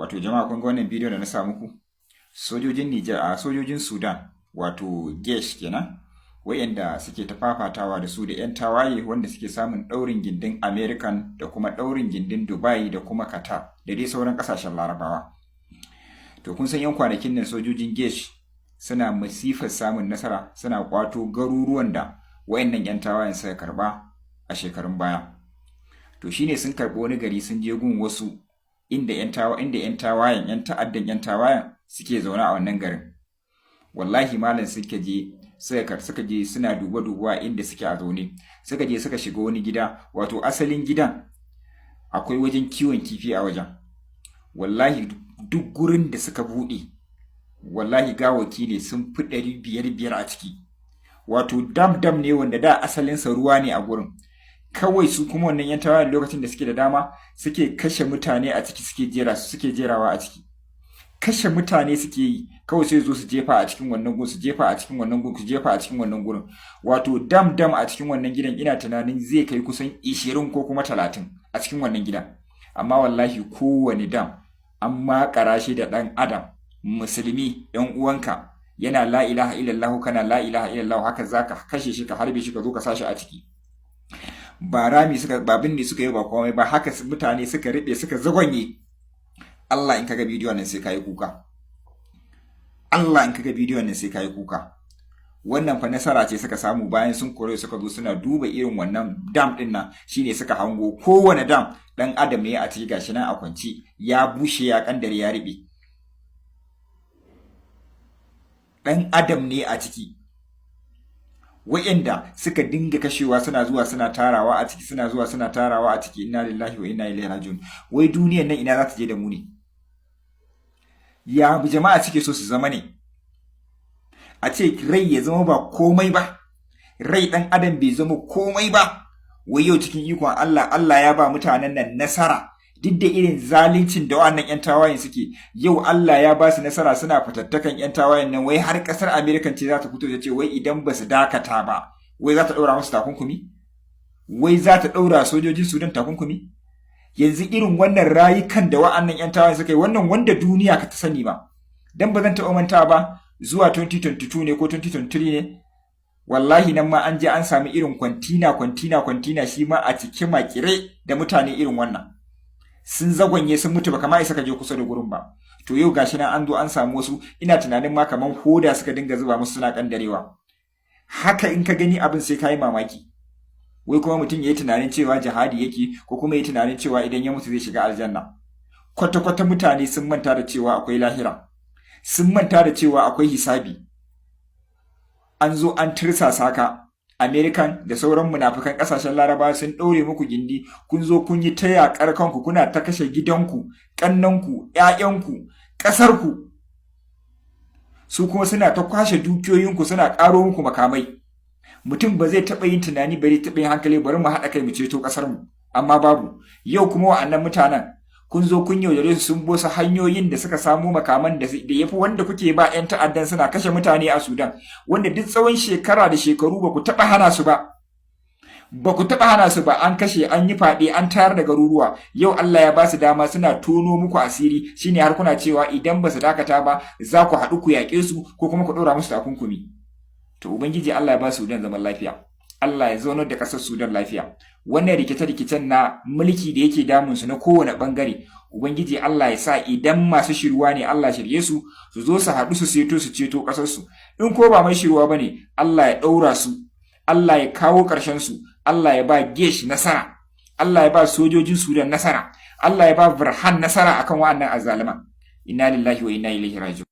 Wato jama'a kun ga wannan bidiyo da na sa muku, sojojin Nijar a sojojin Sudan wato Gesh kenan, wayanda suke ta fafatawa da su da 'yan tawaye wanda suke samun ɗaurin gindin American da kuma ɗaurin gindin Dubai da kuma Qatar da dai sauran ƙasashen Larabawa. To kun san 'yan kwanakin nan sojojin Gesh suna masifar samun nasara, suna kwato garuruwan da wayannan 'yan tawayen suka karba a shekarun baya. To shine sun karɓi wani gari sun je gun wasu inda 'yan tawayen 'yan ta'addan 'yan tawayen suke zaune a wannan garin. Wallahi malam suka je suna duba inda suke a zaune, suka je suka shiga wani gida, wato asalin gidan akwai wajen kiwon kifi a wajen. Wallahi duk gurin da suka buɗe, wallahi gawaki ne sun fi 500 a ciki. Wato dam ne wanda da asalinsa ruwa ne a gurin. Kawai su kuma wannan 'yan tawayen lokacin da suke da dama suke kashe mutane a ciki, suke jerawa a ciki. Kashe mutane suke yi, kawai sai zo su jefa a cikin wannan gun, su jefa a cikin wannan gun, su jefa a cikin wannan gurin. Wato dam a cikin wannan gidan ina tunanin zai kai kusan 20 ko kuma 30 a cikin wannan gidan. Amma wallahi kowane dam an makara shi da ɗan adam musulmi 'yan uwanka yana la ilaha illallah, kana la ilaha illallah, haka zaka kashe shi, ka harbe shi, ka zo ka sashi a ciki. Ba rami ba binne suka yi ba komai ba, haka mutane suka riɓe suka zagonye. Allah in kaga bidiyon nan sai kayi kuka. Allah in kaga bidiyon nan sai kayi kuka. Wannan fa nasara ce suka samu bayan sun kore suka zo suna duba irin wannan dam din nan, shine suka hango kowane dam dan adam ne a ciki, gashi nan a kwanci ya bushe ya kandare ya riɓe. Dan adam ne a ciki. Wa'yanda suka dinga kashewa suna zuwa suna tarawa a ciki, suna zuwa suna tarawa a ciki. Inna lillahi wa inna ilaihi rajiun. Wai duniyar nan ina za ta je da mu ne? Ya jama'a suke so su zama ne? A ce rai ya zama ba komai ba, rai dan adam bai zama komai ba. Wai yau cikin ikon Allah ya ba mutanen nan nasara, duk da irin zaluncin da wannan 'yan tawayen suke. Yau Allah ya ba su nasara, suna fatattakan 'yan tawayen nan. Wai har kasar American ce za ta fito ta ce wai idan ba su dakata ba, wai za ta ɗaura musu takunkumi, wai za ta ɗaura sojojin Sudan takunkumi. Yanzu irin wannan rayukan da wa'annan 'yan tawayen suka yi, wannan wanda duniya ka ta sani ba. Dan ba zan taɓa manta ba, zuwa 2022 ne ko 2023 ne, wallahi nan ma an je an sami irin kwantina shi ma a cikin makire da mutane irin wannan. Sun zagonye sun mutu, ba kama isa ka je kusa da gurin ba. To yau gashi nan an zo an samu wasu, ina tunanin ma kaman hoda suka dinga zuba musu suna kandarewa. Haka in ka gani abin sai kai mamaki. Wai kuma mutum yayi tunanin cewa jihadi yake, ko kuma yayi tunanin cewa idan ya mutu zai shiga aljanna. Kwata mutane sun manta da cewa akwai lahira. Sun manta da cewa akwai hisabi. An zo an tirsasa ka. American da sauran munafikan kasashen Laraba sun ɗaure muku gindi, kun zo kun yi ta yaƙar kanku, kuna ta kashe gidanku, ƙannanku, ƴaƴanku, ƙasarku. Su kuma suna ta kwashe dukiyoyinku, suna ƙaro muku makamai. Mutum ba zai taɓa yin tunani, bari taɓa yin hankali, bari mu haɗa kai mu ceto ƙasarmu. Amma babu. Yau kuma wa'annan mutanen kun zo kun yaudare su, sun bosa hanyoyin da suka samu makaman da yafi wanda kuke ba 'yan ta'addan suna kashe mutane a Sudan, wanda duk tsawon shekara da shekaru ba ku taɓa hana su ba. Ba ku taɓa hana su ba, an kashe, an yi faɗi, an tayar da garuruwa. Yau Allah ya ba su dama, suna tono muku asiri, shine har kuna cewa idan ba su dakata ba za ku haɗu ku yaƙe su ko kuma ku ɗora musu takunkumi. To Ubangiji Allah ya ba Sudan zaman lafiya. Allah ya zaunar da ƙasar Sudan lafiya. Wannan rikice-rikicen na mulki da yake damun su na kowane bangare, Ubangiji Allah ya sa idan masu shirwa ne Allah shirye su, su zo su haɗu su ceto ƙasar su. In ko ba mai shirwa bane, Allah ya ɗaura su, Allah ya kawo ƙarshen su, Allah ya ba Gesh nasara, Allah ya ba sojojin Sudan nasara, Allah ya ba Burhan nasara akan wa'annan azzaliman. Inna lillahi wa inna ilaihi raji'un.